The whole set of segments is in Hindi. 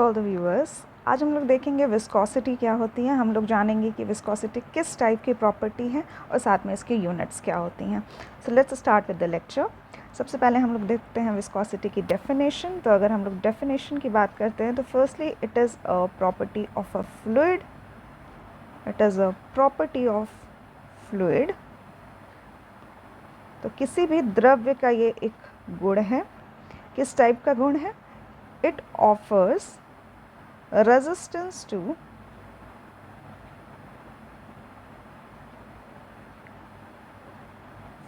All the viewers. आज हम लोग देखेंगे विस्कोसिटी क्या होती है। हम लोग जानेंगे कि विस्कोसिटी किस टाइप की प्रॉपर्टी है और साथ में इसके यूनिट्स क्या होती हैं। So let's start with the lecture. सबसे पहले हम लोग देखते हैं विस्कोसिटी की डेफिनेशन। तो अगर हम लोग डेफिनेशन की बात करते हैं तो firstly it is a property of a fluid. It is a property of fluid. तो किसी भी द्रव्य का ये एक गुण है। किस टाइप का गुण है? It offers resistance to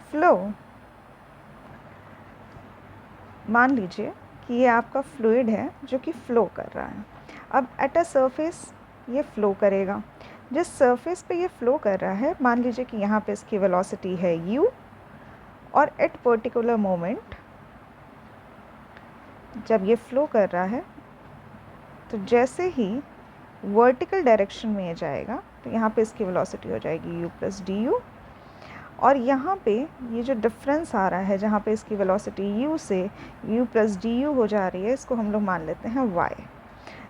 flow। मान लीजिए कि ये आपका फ्लूइड है जो कि फ़्लो कर रहा है। अब एट अ सरफेस ये फ़्लो करेगा। जिस सरफेस पे ये फ़्लो कर रहा है, मान लीजिए कि यहाँ पे इसकी वेलोसिटी है u और एट पर्टिकुलर मोमेंट जब ये फ़्लो कर रहा है तो जैसे ही वर्टिकल डायरेक्शन में ये जाएगा तो यहाँ पे इसकी वेलोसिटी हो जाएगी u प्लस डी यू। और यहाँ पे ये जो डिफरेंस आ रहा है जहाँ पे इसकी वेलोसिटी u से u प्लस डी यू हो जा रही है, इसको हम लोग मान लेते हैं y।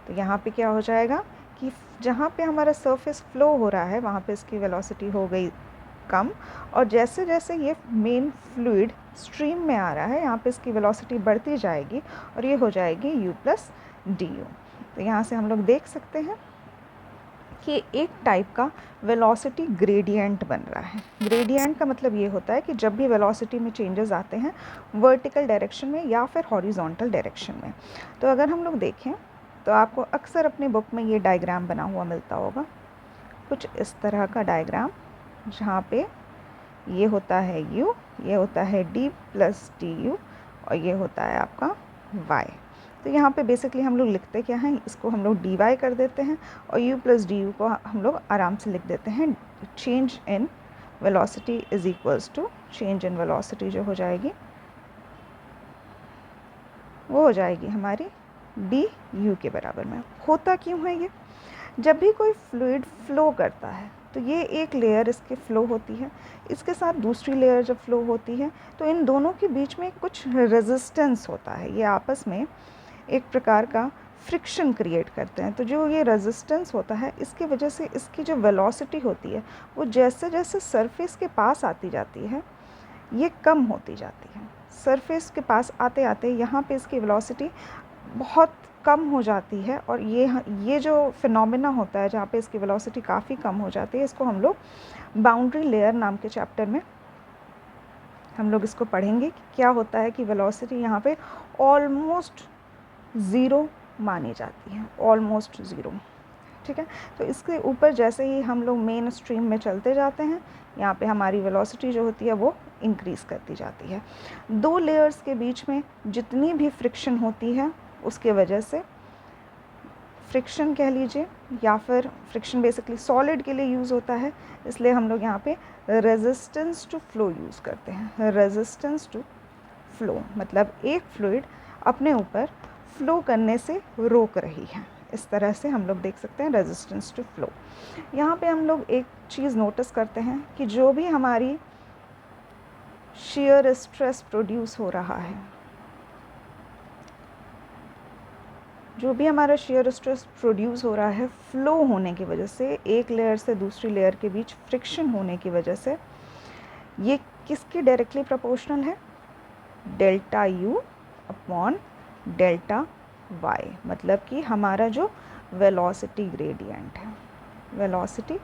तो यहाँ पे क्या हो जाएगा कि जहाँ पे हमारा सरफेस फ्लो हो रहा है वहाँ पे इसकी वेलोसिटी हो गई कम, और जैसे जैसे ये मेन फ्लूइड स्ट्रीम में आ रहा है यहाँ पे इसकी वेलोसिटी बढ़ती जाएगी और ये हो जाएगी u प्लस डी यू। तो यहाँ से हम लोग देख सकते हैं कि एक टाइप का वेलोसिटी ग्रेडियंट बन रहा है। ग्रेडियंट का मतलब ये होता है कि जब भी वेलोसिटी में चेंजेस आते हैं वर्टिकल डायरेक्शन में या फिर हॉरिजॉन्टल डायरेक्शन में। तो अगर हम लोग देखें तो आपको अक्सर अपने बुक में ये डायग्राम बना हुआ मिलता होगा, कुछ इस तरह का डायग्राम, जहाँ पे ये होता है u, ये होता है d प्लस डी यू और ये होता है आपका y। तो यहाँ पे बेसिकली हम लोग लिखते क्या हैं, इसको हम लोग dy कर देते हैं और u प्लस डी यू को हम लोग आराम से लिख देते हैं change in velocity is equals to change in velocity जो हो जाएगी वो हो जाएगी हमारी डी यू के बराबर में। होता क्यों है ये? जब भी कोई फ्लूइड फ्लो करता है तो ये एक लेयर इसके फ़्लो होती है, इसके साथ दूसरी लेयर जब फ़्लो होती है तो इन दोनों के बीच में कुछ रेजिस्टेंस होता है। ये आपस में एक प्रकार का फ्रिक्शन क्रिएट करते हैं। तो जो ये रेजिस्टेंस होता है इसकी वजह से इसकी जो वेलोसिटी होती है वो जैसे जैसे सरफेस के पास आती जाती है ये कम होती जाती है। सरफेस के पास आते आते यहाँ पे इसकी वेलोसिटी बहुत कम हो जाती है और ये जो फिनोमेना होता है जहाँ पे इसकी वेलोसिटी काफ़ी कम हो जाती है, इसको हम लोग बाउंड्री लेयर नाम के चैप्टर में हम लोग इसको पढ़ेंगे कि क्या होता है कि वेलोसिटी यहाँ पे ऑलमोस्ट ज़ीरो मानी जाती है, ऑलमोस्ट ज़ीरो। ठीक है, तो इसके ऊपर जैसे ही हम लोग मेन स्ट्रीम में चलते जाते हैं यहाँ पे हमारी वेलोसिटी जो होती है वो इंक्रीज़ करती जाती है। दो लेयर्स के बीच में जितनी भी फ्रिक्शन होती है उसके वजह से, फ्रिक्शन कह लीजिए या फिर फ्रिक्शन बेसिकली सॉलिड के लिए यूज़ होता है, इसलिए हम लोग यहाँ पे रेजिस्टेंस टू फ्लो यूज़ करते हैं। रेजिस्टेंस टू फ्लो मतलब एक फ्लूइड अपने ऊपर फ्लो करने से रोक रही है। इस तरह से हम लोग देख सकते हैं रेजिस्टेंस टू फ्लो। यहाँ पे हम लोग एक चीज़ नोटिस करते हैं कि जो भी हमारी shear स्ट्रेस प्रोड्यूस हो रहा है, जो भी हमारा shear स्ट्रेस प्रोड्यूस हो रहा है फ्लो होने की वजह से, एक लेयर से दूसरी लेयर के बीच फ्रिक्शन होने की वजह से, ये किसकी डायरेक्टली प्रोपोर्शनल है? Delta u upon delta y। मतलब कि हमारा जो वेलोसिटी ग्रेडियंट है, वेलोसिटी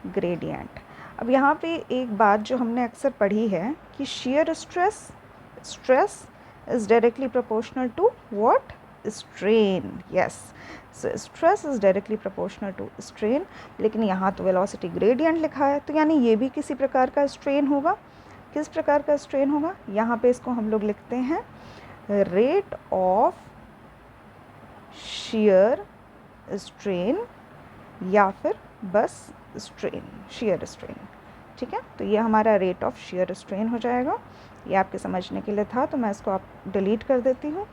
ग्रेडियंट। अब यहाँ पे एक बात जो हमने अक्सर पढ़ी है कि shear stress is directly proportional to what? Strain. Yes, so stress is directly proportional to strain, लेकिन यहाँ तो वेलोसिटी ग्रेडियंट लिखा है तो यानी ये भी किसी प्रकार का स्ट्रेन होगा। किस प्रकार का स्ट्रेन होगा? यहाँ पे इसको हम लोग लिखते हैं रेट ऑफ shear स्ट्रेन या फिर बस स्ट्रेन, shear स्ट्रेन। ठीक है, तो ये हमारा रेट ऑफ shear स्ट्रेन हो जाएगा। ये आपके समझने के लिए था तो मैं इसको आप डिलीट कर देती हूँ।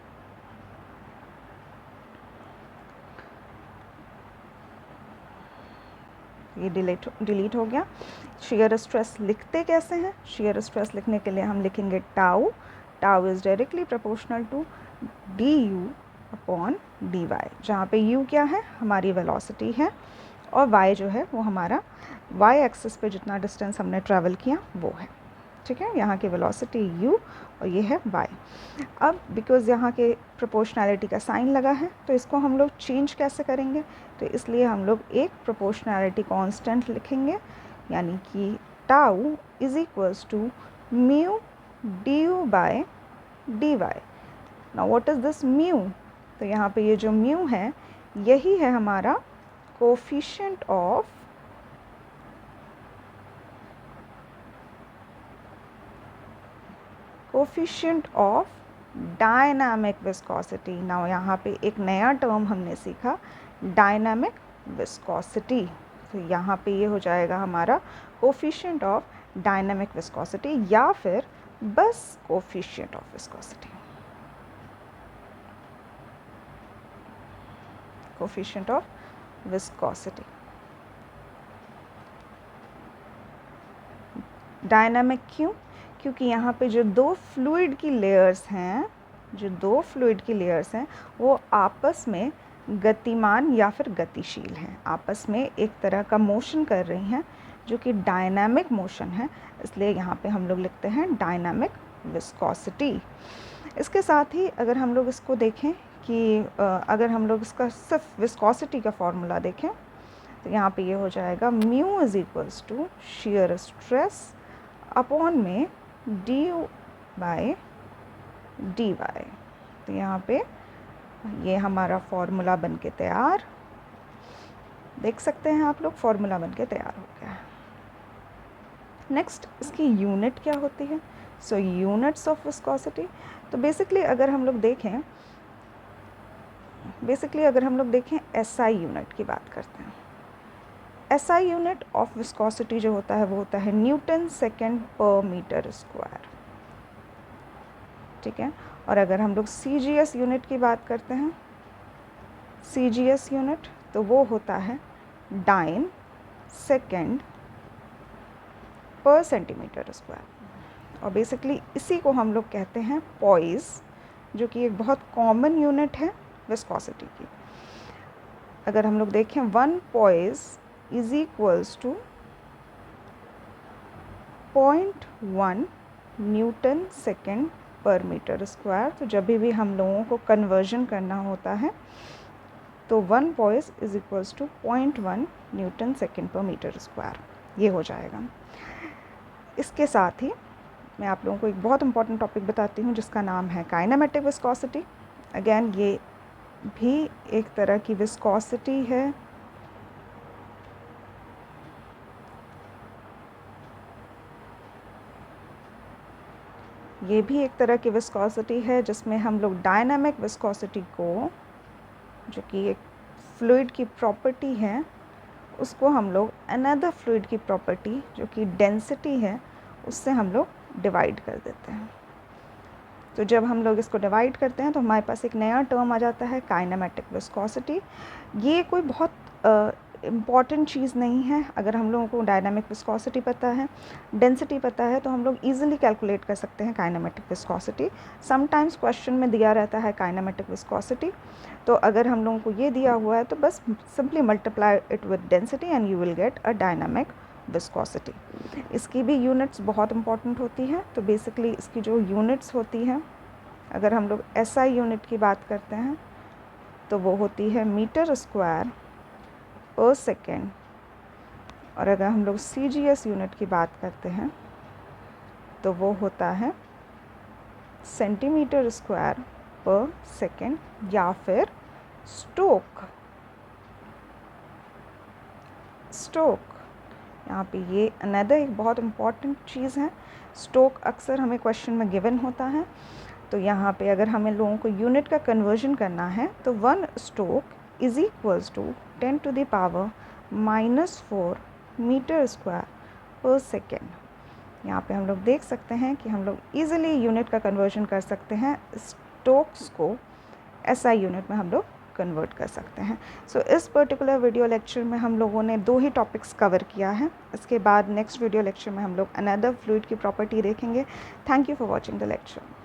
ये डिलीट हो गया। shear स्ट्रेस लिखते कैसे हैं? shear स्ट्रेस लिखने के लिए हम लिखेंगे tau. Tau is directly proportional to d u upon d y, जहाँ पे u क्या है, हमारी वेलोसिटी है, और y जो है वो हमारा y एक्सिस पे जितना डिस्टेंस हमने ट्रैवल किया वो है। ठीक है, यहाँ की वेलोसिटी u और ये है y। अब बिकॉज़ यहाँ के प्रोपोर्शनैलिटी का साइन लगा है, तो इसको हम लोग चेंज कैसे करेंगे, तो इसलिए हम लोग एक प्रोपोर्शनैलिटी कांस्टेंट लिखेंगे, यानी कि tau is equals to mu du by dy। Now what is this mu, तो यहाँ पे ये जो म्यू है यही है हमारा coefficient of dynamic viscosity. Now यहाँ पे एक नया टर्म हमने सीखा, डायनामिक विस्कोसिटी। तो यहाँ पे ये हो जाएगा हमारा कोफिशिएंट ऑफ डायनामिक विस्कोसिटी, या फिर बस coefficient of viscosity, coefficient of viscosity. Dynamic क्यों, क्योंकि यहाँ पे जो दो फ्लूइड की लेयर्स हैं, वो आपस में गतिमान या फिर गतिशील हैं, आपस में एक तरह का मोशन कर रही हैं जो कि डायनामिक मोशन है, इसलिए यहाँ पे हम लोग लिखते हैं डायनामिक विस्कोसिटी। इसके साथ ही अगर हम लोग इसको देखें कि अगर हम लोग इसका सिर्फ विस्कोसिटी का फॉर्मूला देखें, तो यहाँ पे ये हो जाएगा mu is equals to shear stress upon में du बाय dy। तो यहाँ पे ये हमारा फॉर्मूला बन के तैयार, देख सकते हैं आप लोग, फॉर्मूला बन के तैयार हो गया है। नेक्स्ट इसकी यूनिट क्या होती है, सो यूनिट्स ऑफ विस्कोसिटी। तो बेसिकली अगर हम लोग देखें SI यूनिट की बात करते हैं। SI यूनिट ऑफ विस्कोसिटी जो होता है वो होता है Newton second per metre square. ठीक है, और अगर हम लोग CGS यूनिट की बात करते हैं, CGS यूनिट, तो वो होता है डाइन सेकेंड पर सेंटीमीटर स्क्वायर। और बेसिकली इसी को हम लोग कहते हैं पॉइस, जो कि एक बहुत कॉमन यूनिट है विस्कोसिटी की। अगर हम लोग देखें 1 poise is equals to 0.1 newton second per metre square. तो जब भी हम लोगों को कन्वर्जन करना होता है तो 1 poise is equals to 0.1 newton second per metre square, ये हो जाएगा। इसके साथ ही मैं आप लोगों को एक बहुत इंपॉर्टेंट टॉपिक बताती हूँ जिसका नाम है काइनेमेटिक विस्कोसिटी। अगेन ये भी एक तरह की विस्कोसिटी है, जिसमें हम लोग डायनामिक विस्कोसिटी को, जो कि एक फ्लूइड की प्रॉपर्टी है, उसको हम लोग अनदर फ्लूइड की प्रॉपर्टी जो कि डेंसिटी है उससे हम लोग डिवाइड कर देते हैं। तो जब हम लोग इसको डिवाइड करते हैं तो हमारे पास एक नया टर्म आ जाता है काइनेमेटिक विस्कोसिटी। ये कोई बहुत इम्पॉर्टेंट चीज़ नहीं है। अगर हम लोगों को डायनामिक विस्कोसिटी पता है, डेंसिटी पता है, तो हम लोग ईजिली कैलकुलेट कर सकते हैं काइनेमेटिक विस्कोसिटी। समटाइम्स क्वेश्चन में दिया रहता है काइनेमेटिक विस्कोसिटी, तो अगर हम लोगों को ये दिया हुआ है तो बस simply multiply it with density and you will get a dynamic viscosity. इसकी भी यूनिट्स बहुत इंपॉर्टेंट होती हैं। तो बेसिकली इसकी जो यूनिट्स होती हैं, अगर हम लोग SI यूनिट की बात करते हैं तो वो होती है मीटर स्क्वायर पर सेकेंड, और अगर हम लोग CGS यूनिट की बात करते हैं तो वो होता है सेंटीमीटर स्क्वायर पर सेकेंड, या फिर स्टोक। यहाँ पे ये अनदर एक बहुत इम्पॉर्टेंट चीज़ है। स्टोक अक्सर हमें क्वेश्चन में गिवन होता है। तो यहाँ पे अगर हमें लोगों को यूनिट का कन्वर्जन करना है तो 1 stoke is equals to 10 to the power -4 metre square per second. यहाँ पे हम लोग देख सकते हैं कि हम लोग ईजिली यूनिट का कन्वर्जन कर सकते हैं, स्टोक्स को SI यूनिट में हम लोग कन्वर्ट कर सकते हैं। सो इस पर्टिकुलर वीडियो लेक्चर में हम लोगों ने 2 ही टॉपिक्स कवर किया है। इसके बाद नेक्स्ट वीडियो लेक्चर में हम लोग अनदर फ्लूइड की प्रॉपर्टी देखेंगे। Thank you for watching the lecture.